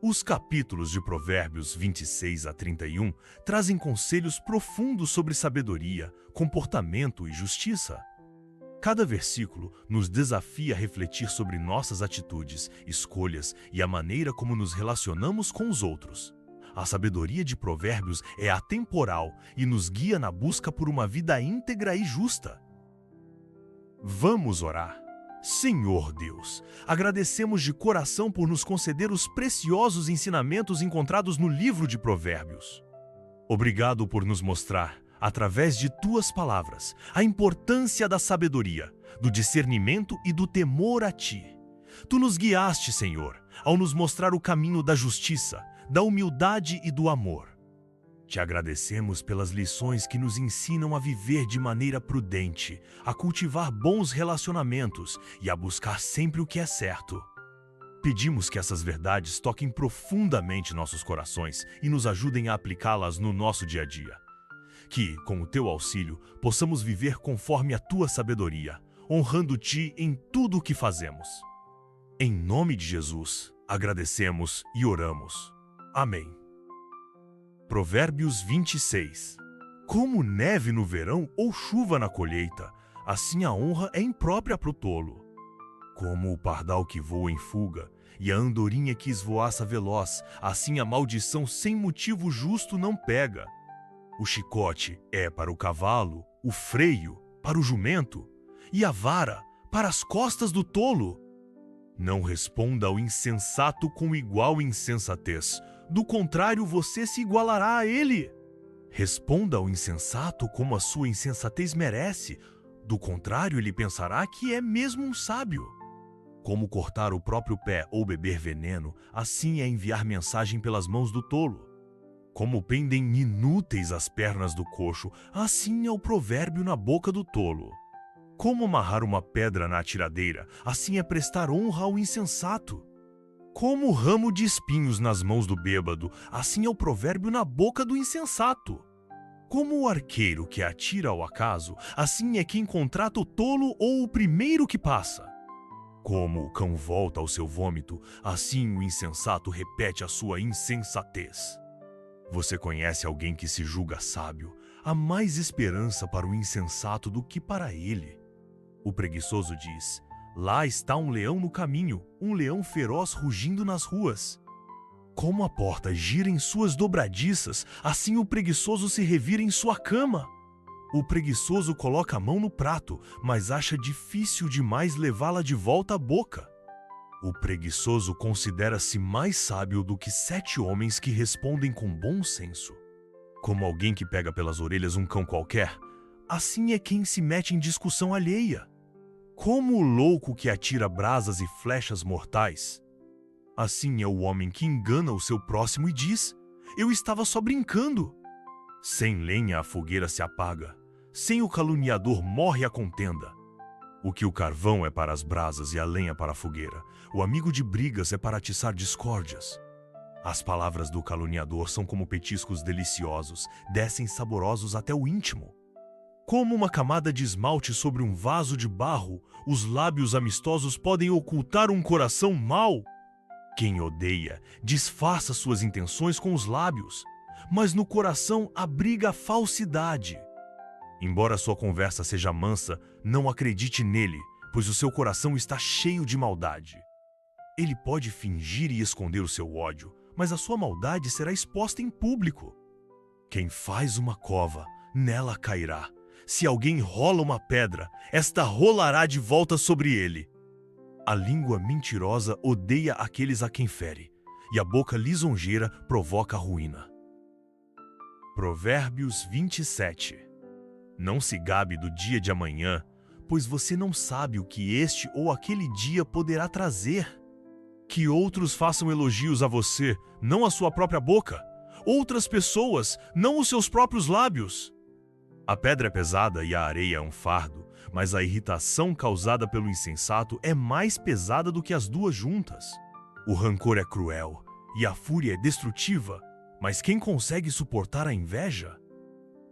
Os capítulos de Provérbios 26 a 31 trazem conselhos profundos sobre sabedoria, comportamento e justiça. Cada versículo nos desafia a refletir sobre nossas atitudes, escolhas e a maneira como nos relacionamos com os outros. A sabedoria de Provérbios é atemporal e nos guia na busca por uma vida íntegra e justa. Vamos orar. Senhor Deus, agradecemos de coração por nos conceder os preciosos ensinamentos encontrados no livro de Provérbios. Obrigado por nos mostrar, através de tuas palavras, a importância da sabedoria, do discernimento e do temor a ti. Tu nos guiaste, Senhor, ao nos mostrar o caminho da justiça, da humildade e do amor. Te agradecemos pelas lições que nos ensinam a viver de maneira prudente, a cultivar bons relacionamentos e a buscar sempre o que é certo. Pedimos que essas verdades toquem profundamente nossos corações e nos ajudem a aplicá-las no nosso dia a dia. Que, com o teu auxílio, possamos viver conforme a tua sabedoria, honrando-te em tudo o que fazemos. Em nome de Jesus, agradecemos e oramos. Amém. Provérbios 26. Como neve no verão ou chuva na colheita, assim a honra é imprópria para o tolo. Como o pardal que voa em fuga e a andorinha que esvoaça veloz, assim a maldição sem motivo justo não pega. O chicote é para o cavalo, o freio para o jumento e a vara para as costas do tolo. Não responda ao insensato com igual insensatez, do contrário você se igualará a ele. Responda ao insensato como a sua insensatez merece, do contrário ele pensará que é mesmo um sábio. Como cortar o próprio pé ou beber veneno, assim é enviar mensagem pelas mãos do tolo. Como pendem inúteis as pernas do coxo, assim é o provérbio na boca do tolo. Como amarrar uma pedra na atiradeira, assim é prestar honra ao insensato. Como o ramo de espinhos nas mãos do bêbado, assim é o provérbio na boca do insensato. Como o arqueiro que atira ao acaso, assim é quem contrata o tolo ou o primeiro que passa. Como o cão volta ao seu vômito, assim o insensato repete a sua insensatez. Você conhece alguém que se julga sábio? Há mais esperança para o insensato do que para ele. O preguiçoso diz: lá está um leão no caminho, um leão feroz rugindo nas ruas. Como a porta gira em suas dobradiças, assim o preguiçoso se revira em sua cama. O preguiçoso coloca a mão no prato, mas acha difícil demais levá-la de volta à boca. O preguiçoso considera-se mais sábio do que 7 homens que respondem com bom senso. Como alguém que pega pelas orelhas um cão qualquer, assim é quem se mete em discussão alheia. Como o louco que atira brasas e flechas mortais, assim é o homem que engana o seu próximo e diz: eu estava só brincando. Sem lenha a fogueira se apaga, sem o caluniador morre a contenda. O que o carvão é para as brasas e a lenha para a fogueira, o amigo de brigas é para atiçar discórdias. As palavras do caluniador são como petiscos deliciosos, descem saborosos até o íntimo. Como uma camada de esmalte sobre um vaso de barro, os lábios amistosos podem ocultar um coração mau. Quem odeia, disfarça suas intenções com os lábios, mas no coração abriga a falsidade. Embora sua conversa seja mansa, não acredite nele, pois o seu coração está cheio de maldade. Ele pode fingir e esconder o seu ódio, mas a sua maldade será exposta em público. Quem faz uma cova, nela cairá. Se alguém rola uma pedra, esta rolará de volta sobre ele. A língua mentirosa odeia aqueles a quem fere, e a boca lisonjeira provoca a ruína. Provérbios 27. Não se gabe do dia de amanhã, pois você não sabe o que este ou aquele dia poderá trazer. Que outros façam elogios a você, não a sua própria boca. Outras pessoas, não os seus próprios lábios. A pedra é pesada e a areia é um fardo, mas a irritação causada pelo insensato é mais pesada do que as duas juntas. O rancor é cruel e a fúria é destrutiva, mas quem consegue suportar a inveja?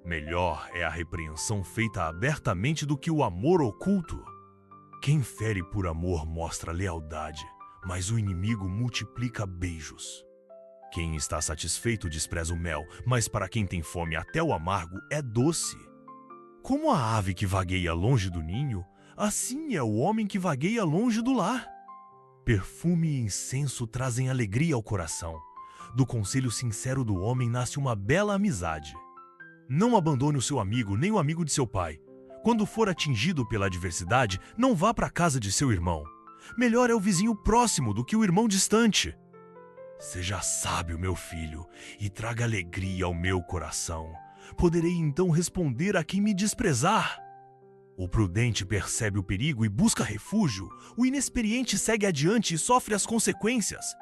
Melhor é a repreensão feita abertamente do que o amor oculto. Quem fere por amor mostra lealdade, mas o inimigo multiplica beijos. Quem está satisfeito despreza o mel, mas para quem tem fome até o amargo é doce. Como a ave que vagueia longe do ninho, assim é o homem que vagueia longe do lar. Perfume e incenso trazem alegria ao coração. Do conselho sincero do homem nasce uma bela amizade. Não abandone o seu amigo nem o amigo de seu pai. Quando for atingido pela adversidade, não vá para a casa de seu irmão. Melhor é o vizinho próximo do que o irmão distante. Seja sábio, meu filho, e traga alegria ao meu coração. Poderei então responder a quem me desprezar. O prudente percebe o perigo e busca refúgio. O inexperiente segue adiante e sofre as consequências.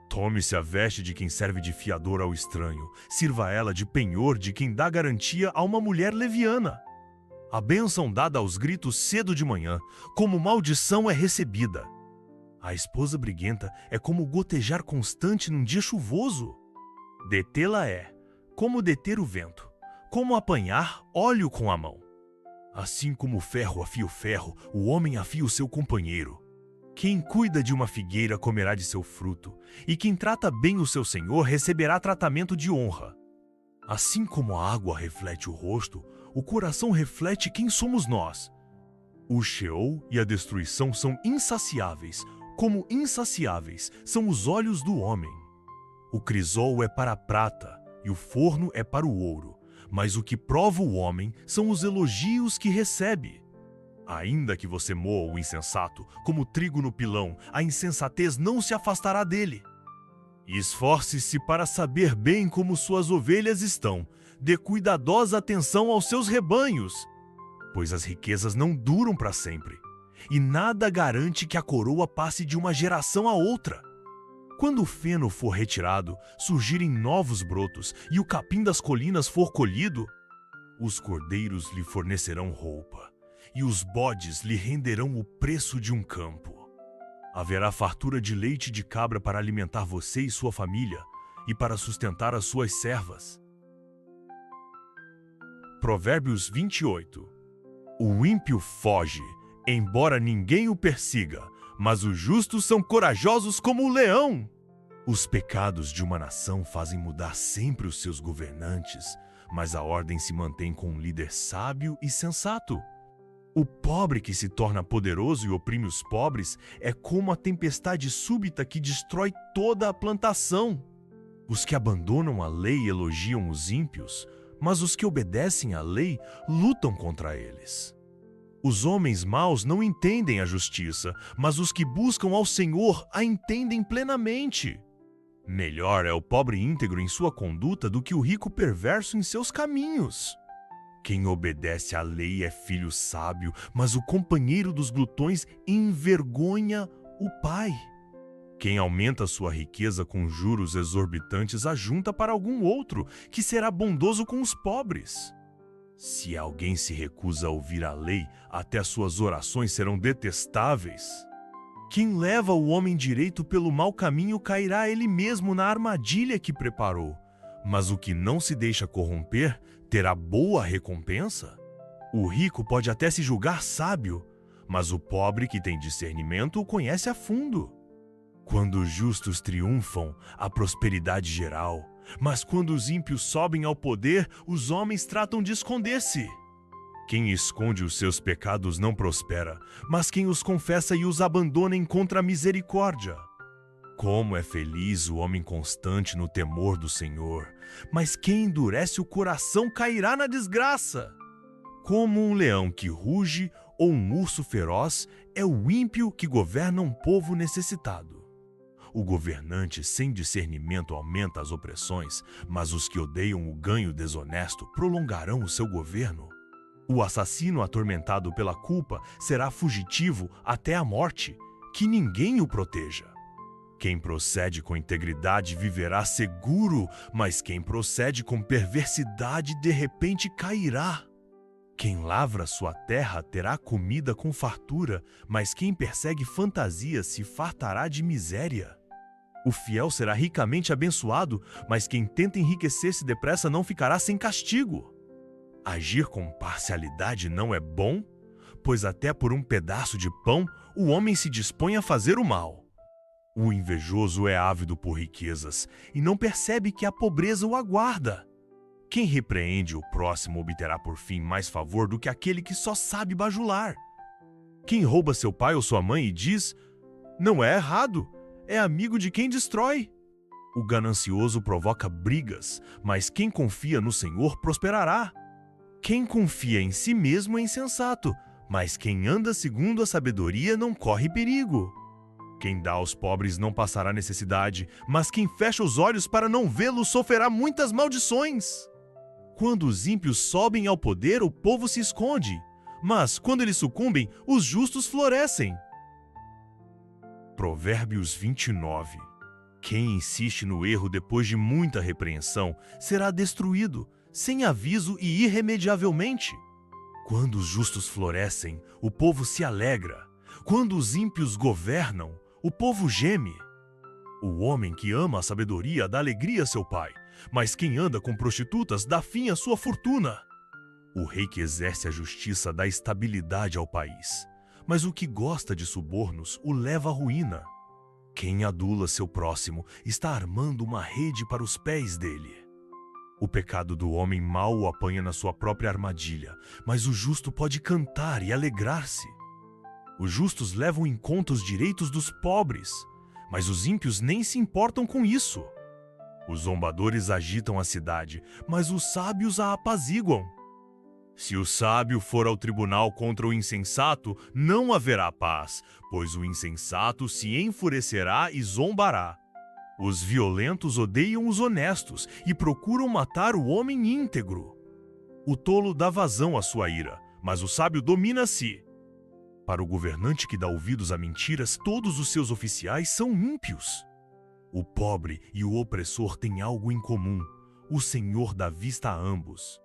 Tome-se a veste de quem serve de fiador ao estranho. Sirva ela de penhor de quem dá garantia a uma mulher leviana. A bênção dada aos gritos cedo de manhã, como maldição é recebida. A esposa briguenta é como gotejar constante num dia chuvoso. Detê-la é como deter o vento, como apanhar óleo com a mão. Assim como o ferro afia o ferro, o homem afia o seu companheiro. Quem cuida de uma figueira comerá de seu fruto, e quem trata bem o seu senhor receberá tratamento de honra. Assim como a água reflete o rosto, o coração reflete quem somos nós. O Sheol e a destruição são insaciáveis, como insaciáveis são os olhos do homem. O crisol é para a prata, e o forno é para o ouro, mas o que prova o homem são os elogios que recebe. Ainda que você moa o insensato, como trigo no pilão, a insensatez não se afastará dele. Esforce-se para saber bem como suas ovelhas estão. Dê cuidadosa atenção aos seus rebanhos, pois as riquezas não duram para sempre, e nada garante que a coroa passe de uma geração a outra. Quando o feno for retirado, surgirem novos brotos, e o capim das colinas for colhido, os cordeiros lhe fornecerão roupa, e os bodes lhe renderão o preço de um campo. Haverá fartura de leite de cabra para alimentar você e sua família, e para sustentar as suas servas. Provérbios 28. O ímpio foge, embora ninguém o persiga, mas os justos são corajosos como o leão. Os pecados de uma nação fazem mudar sempre os seus governantes, mas a ordem se mantém com um líder sábio e sensato. O pobre que se torna poderoso e oprime os pobres é como a tempestade súbita que destrói toda a plantação. Os que abandonam a lei elogiam os ímpios, mas os que obedecem à lei lutam contra eles. Os homens maus não entendem a justiça, mas os que buscam ao Senhor a entendem plenamente. Melhor é o pobre íntegro em sua conduta do que o rico perverso em seus caminhos. Quem obedece à lei é filho sábio, mas o companheiro dos glutões envergonha o pai. Quem aumenta sua riqueza com juros exorbitantes ajunta para algum outro, que será bondoso com os pobres. Se alguém se recusa a ouvir a lei, até as suas orações serão detestáveis. Quem leva o homem direito pelo mau caminho cairá ele mesmo na armadilha que preparou. Mas o que não se deixa corromper terá boa recompensa. O rico pode até se julgar sábio, mas o pobre que tem discernimento o conhece a fundo. Quando os justos triunfam, há prosperidade geral, mas quando os ímpios sobem ao poder, os homens tratam de esconder-se. Quem esconde os seus pecados não prospera, mas quem os confessa e os abandona encontra misericórdia. Como é feliz o homem constante no temor do Senhor, mas quem endurece o coração cairá na desgraça. Como um leão que ruge ou um urso feroz, é o ímpio que governa um povo necessitado. O governante sem discernimento aumenta as opressões, mas os que odeiam o ganho desonesto prolongarão o seu governo. O assassino atormentado pela culpa será fugitivo até a morte, que ninguém o proteja. Quem procede com integridade viverá seguro, mas quem procede com perversidade de repente cairá. Quem lavra sua terra terá comida com fartura, mas quem persegue fantasias se fartará de miséria. O fiel será ricamente abençoado, mas quem tenta enriquecer-se depressa não ficará sem castigo. Agir com parcialidade não é bom, pois até por um pedaço de pão o homem se dispõe a fazer o mal. O invejoso é ávido por riquezas e não percebe que a pobreza o aguarda. Quem repreende o próximo obterá por fim mais favor do que aquele que só sabe bajular. Quem rouba seu pai ou sua mãe e diz, não é errado, é amigo de quem destrói. O ganancioso provoca brigas, mas quem confia no Senhor prosperará. Quem confia em si mesmo é insensato, mas quem anda segundo a sabedoria não corre perigo. Quem dá aos pobres não passará necessidade, mas quem fecha os olhos para não vê-lo sofrerá muitas maldições. Quando os ímpios sobem ao poder, o povo se esconde, mas quando eles sucumbem, os justos florescem. Provérbios 29. Quem insiste no erro depois de muita repreensão será destruído, sem aviso e irremediavelmente. Quando os justos florescem, o povo se alegra. Quando os ímpios governam, o povo geme. O homem que ama a sabedoria dá alegria a seu pai, mas quem anda com prostitutas dá fim à sua fortuna. O rei que exerce a justiça dá estabilidade ao país, mas o que gosta de subornos o leva à ruína. Quem adula seu próximo está armando uma rede para os pés dele. O pecado do homem mau o apanha na sua própria armadilha, mas o justo pode cantar e alegrar-se. Os justos levam em conta os direitos dos pobres, mas os ímpios nem se importam com isso. Os zombadores agitam a cidade, mas os sábios a apaziguam. Se o sábio for ao tribunal contra o insensato, não haverá paz, pois o insensato se enfurecerá e zombará. Os violentos odeiam os honestos e procuram matar o homem íntegro. O tolo dá vazão à sua ira, mas o sábio domina a si. Para o governante que dá ouvidos a mentiras, todos os seus oficiais são ímpios. O pobre e o opressor têm algo em comum: o Senhor dá vista a ambos.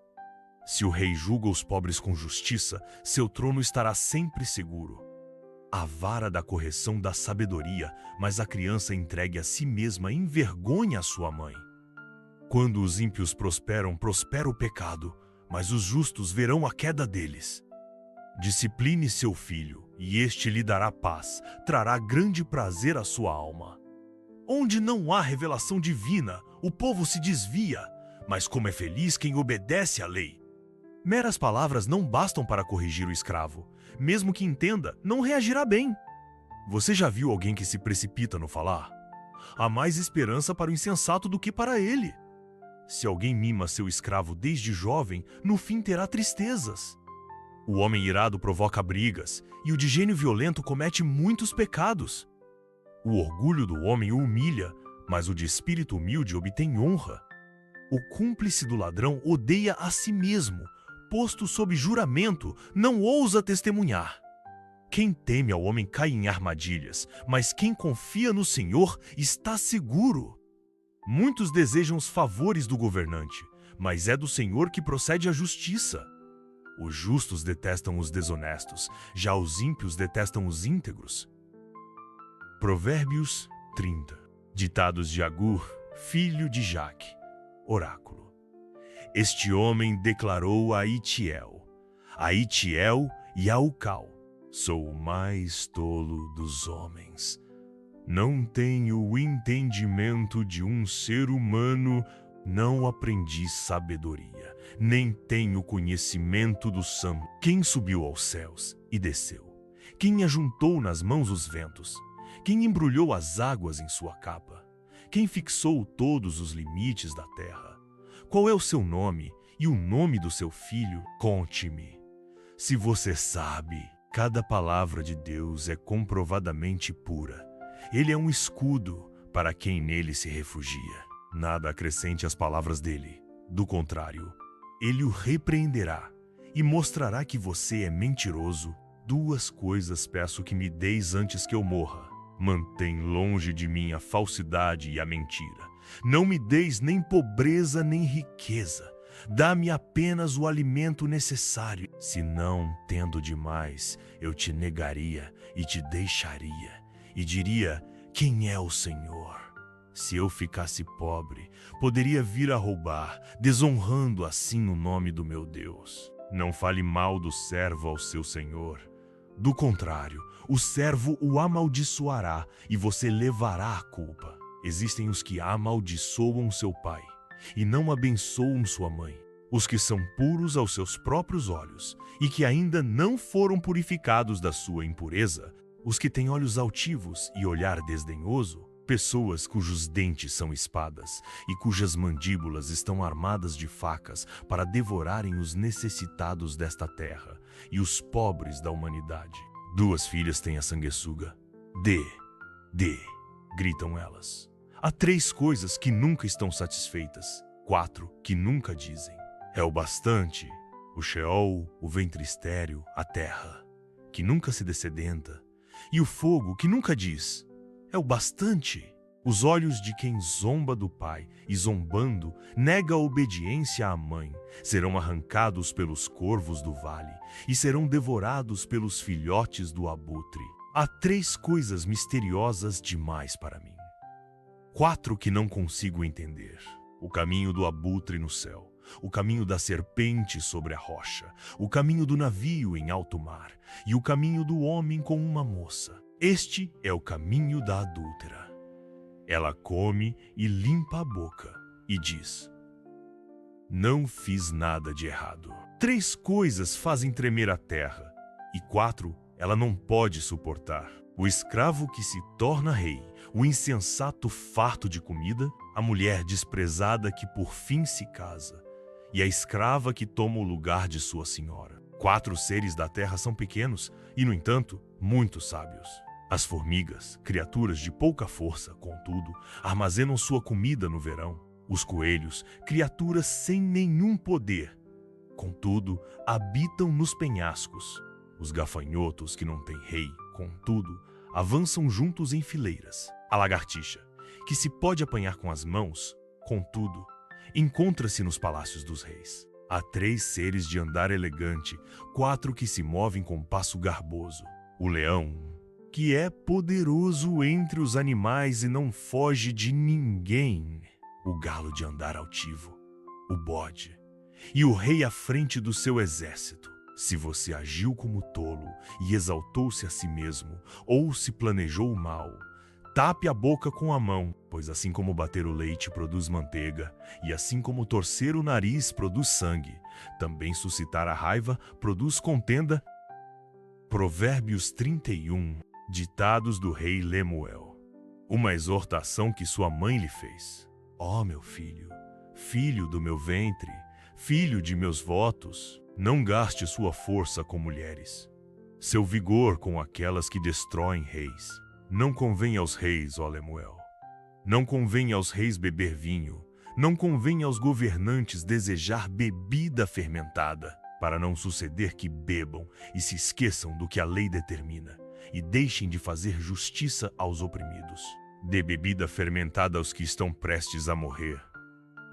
Se o rei julga os pobres com justiça, seu trono estará sempre seguro. A vara da correção dá sabedoria, mas a criança entregue a si mesma envergonha a sua mãe. Quando os ímpios prosperam, prospera o pecado, mas os justos verão a queda deles. Discipline seu filho, e este lhe dará paz, trará grande prazer à sua alma. Onde não há revelação divina, o povo se desvia, mas como é feliz quem obedece à lei. Meras palavras não bastam para corrigir o escravo. Mesmo que entenda, não reagirá bem. Você já viu alguém que se precipita no falar? Há mais esperança para o insensato do que para ele. Se alguém mima seu escravo desde jovem, no fim terá tristezas. O homem irado provoca brigas, e o de gênio violento comete muitos pecados. O orgulho do homem o humilha, mas o de espírito humilde obtém honra. O cúmplice do ladrão odeia a si mesmo. Posto sob juramento, não ousa testemunhar. Quem teme ao homem cai em armadilhas, mas quem confia no Senhor está seguro. Muitos desejam os favores do governante, mas é do Senhor que procede a justiça. Os justos detestam os desonestos, já os ímpios detestam os íntegros. Provérbios 30. Ditados de Agur, filho de Jaque. Oráculo. Este homem declarou a Itiel e a Ucal: sou o mais tolo dos homens. Não tenho o entendimento de um ser humano, não aprendi sabedoria, nem tenho conhecimento do santo. Quem subiu aos céus e desceu? Quem ajuntou nas mãos os ventos? Quem embrulhou as águas em sua capa? Quem fixou todos os limites da terra? Qual é o seu nome e o nome do seu filho? Conte-me. Se você sabe, cada palavra de Deus é comprovadamente pura. Ele é um escudo para quem nele se refugia. Nada acrescente às palavras dele. Do contrário, ele o repreenderá e mostrará que você é mentiroso. Duas coisas peço que me deis antes que eu morra. Mantém longe de mim a falsidade e a mentira. Não me deis nem pobreza nem riqueza. Dá-me apenas o alimento necessário. Se não, tendo demais, eu te negaria e te deixaria. E diria: quem é o Senhor? Se eu ficasse pobre, poderia vir a roubar, desonrando assim o nome do meu Deus. Não fale mal do servo ao seu senhor. Do contrário, o servo o amaldiçoará e você levará a culpa. Existem os que amaldiçoam seu pai e não abençoam sua mãe, os que são puros aos seus próprios olhos e que ainda não foram purificados da sua impureza, os que têm olhos altivos e olhar desdenhoso, pessoas cujos dentes são espadas e cujas mandíbulas estão armadas de facas para devorarem os necessitados desta terra e os pobres da humanidade. 2 filhas têm a sanguessuga. Dê, gritam elas. Há 3 coisas que nunca estão satisfeitas, 4 que nunca dizem. É o bastante, o Sheol, o ventre estéril, a terra, que nunca se dessedenta, e o fogo, que nunca diz, é o bastante. Os olhos de quem zomba do pai e, zombando, nega a obediência à mãe, serão arrancados pelos corvos do vale e serão devorados pelos filhotes do abutre. Há 3 coisas misteriosas demais para mim. 4 que não consigo entender. O caminho do abutre no céu, o caminho da serpente sobre a rocha, o caminho do navio em alto mar e o caminho do homem com uma moça. Este é o caminho da adúltera. Ela come e limpa a boca e diz: não fiz nada de errado. 3 coisas fazem tremer a terra e 4 ela não pode suportar. O escravo que se torna rei, o insensato farto de comida, a mulher desprezada que por fim se casa e a escrava que toma o lugar de sua senhora. 4 seres da terra são pequenos e, no entanto, muito sábios. As formigas, criaturas de pouca força, contudo, armazenam sua comida no verão. Os coelhos, criaturas sem nenhum poder, contudo, habitam nos penhascos. Os gafanhotos, que não têm rei, contudo, avançam juntos em fileiras. A lagartixa, que se pode apanhar com as mãos, contudo, encontra-se nos palácios dos reis. Há 3 seres de andar elegante, 4 que se movem com passo garboso. O leão, que é poderoso entre os animais e não foge de ninguém. O galo de andar altivo, o bode, e o rei à frente do seu exército. Se você agiu como tolo e exaltou-se a si mesmo, ou se planejou o mal, tape a boca com a mão, pois assim como bater o leite produz manteiga, e assim como torcer o nariz produz sangue, também suscitar a raiva produz contenda. Provérbios 31, ditados do rei Lemuel. Uma exortação que sua mãe lhe fez. Ó meu filho, filho do meu ventre, filho de meus votos, não gaste sua força com mulheres, seu vigor com aquelas que destroem reis. Não convém aos reis, ó Lemuel. Não convém aos reis beber vinho, não convém aos governantes desejar bebida fermentada, para não suceder que bebam e se esqueçam do que a lei determina, e deixem de fazer justiça aos oprimidos. Dê bebida fermentada aos que estão prestes a morrer,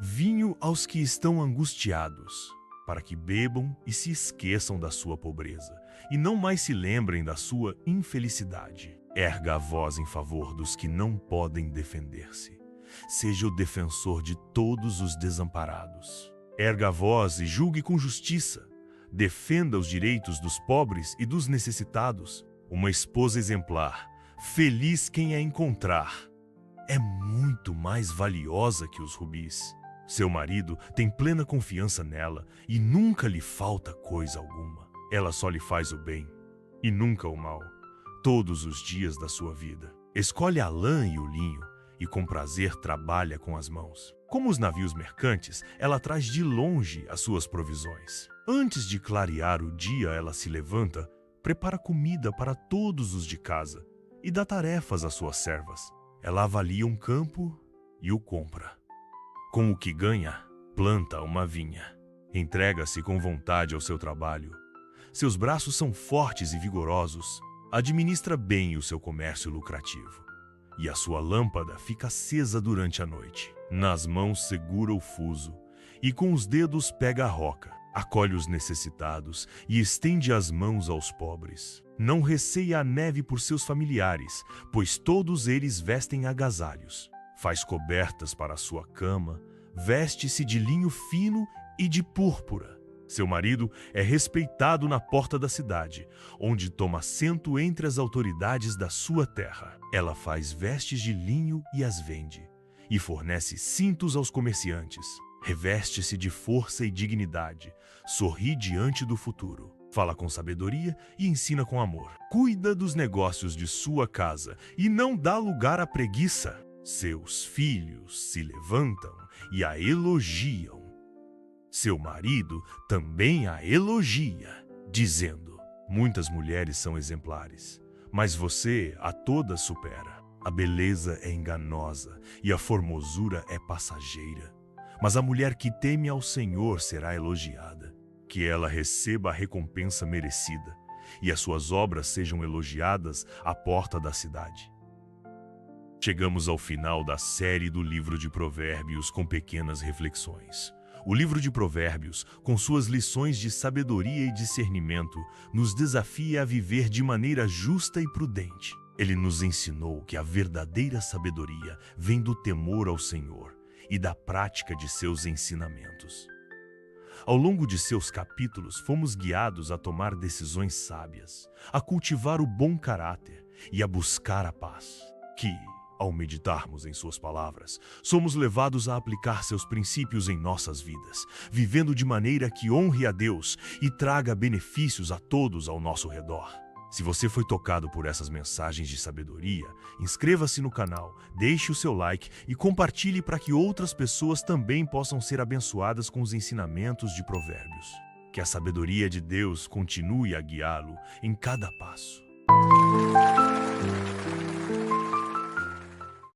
vinho aos que estão angustiados, para que bebam e se esqueçam da sua pobreza, e não mais se lembrem da sua infelicidade. Erga a voz em favor dos que não podem defender-se. Seja o defensor de todos os desamparados. Erga a voz e julgue com justiça. Defenda os direitos dos pobres e dos necessitados. Uma esposa exemplar, feliz quem a encontrar, é muito mais valiosa que os rubis. Seu marido tem plena confiança nela e nunca lhe falta coisa alguma. Ela só lhe faz o bem e nunca o mal, todos os dias da sua vida. Escolhe a lã e o linho e com prazer trabalha com as mãos. Como os navios mercantes, ela traz de longe as suas provisões. Antes de clarear o dia, ela se levanta, prepara comida para todos os de casa e dá tarefas às suas servas. Ela avalia um campo e o compra. Com o que ganha, planta uma vinha. Entrega-se com vontade ao seu trabalho. Seus braços são fortes e vigorosos. Administra bem o seu comércio lucrativo. E a sua lâmpada fica acesa durante a noite. Nas mãos segura o fuso e com os dedos pega a roca. Acolhe os necessitados e estende as mãos aos pobres. Não receia a neve por seus familiares, pois todos eles vestem agasalhos. Faz cobertas para a sua cama, veste-se de linho fino e de púrpura. Seu marido é respeitado na porta da cidade, onde toma assento entre as autoridades da sua terra. Ela faz vestes de linho e as vende, e fornece cintos aos comerciantes. Reveste-se de força e dignidade, sorri diante do futuro. Fala com sabedoria e ensina com amor. Cuida dos negócios de sua casa e não dá lugar à preguiça. Seus filhos se levantam e a elogiam. Seu marido também a elogia, dizendo: muitas mulheres são exemplares, mas você a todas supera. A beleza é enganosa e a formosura é passageira, mas a mulher que teme ao Senhor será elogiada. Que ela receba a recompensa merecida e as suas obras sejam elogiadas à porta da cidade. Chegamos ao final da série do livro de Provérbios com pequenas reflexões. O livro de Provérbios, com suas lições de sabedoria e discernimento, nos desafia a viver de maneira justa e prudente. Ele nos ensinou que a verdadeira sabedoria vem do temor ao Senhor e da prática de seus ensinamentos. Ao longo de seus capítulos, fomos guiados a tomar decisões sábias, a cultivar o bom caráter e a buscar a paz. Que, ao meditarmos em suas palavras, somos levados a aplicar seus princípios em nossas vidas, vivendo de maneira que honre a Deus e traga benefícios a todos ao nosso redor. Se você foi tocado por essas mensagens de sabedoria, inscreva-se no canal, deixe o seu like e compartilhe para que outras pessoas também possam ser abençoadas com os ensinamentos de Provérbios. Que a sabedoria de Deus continue a guiá-lo em cada passo.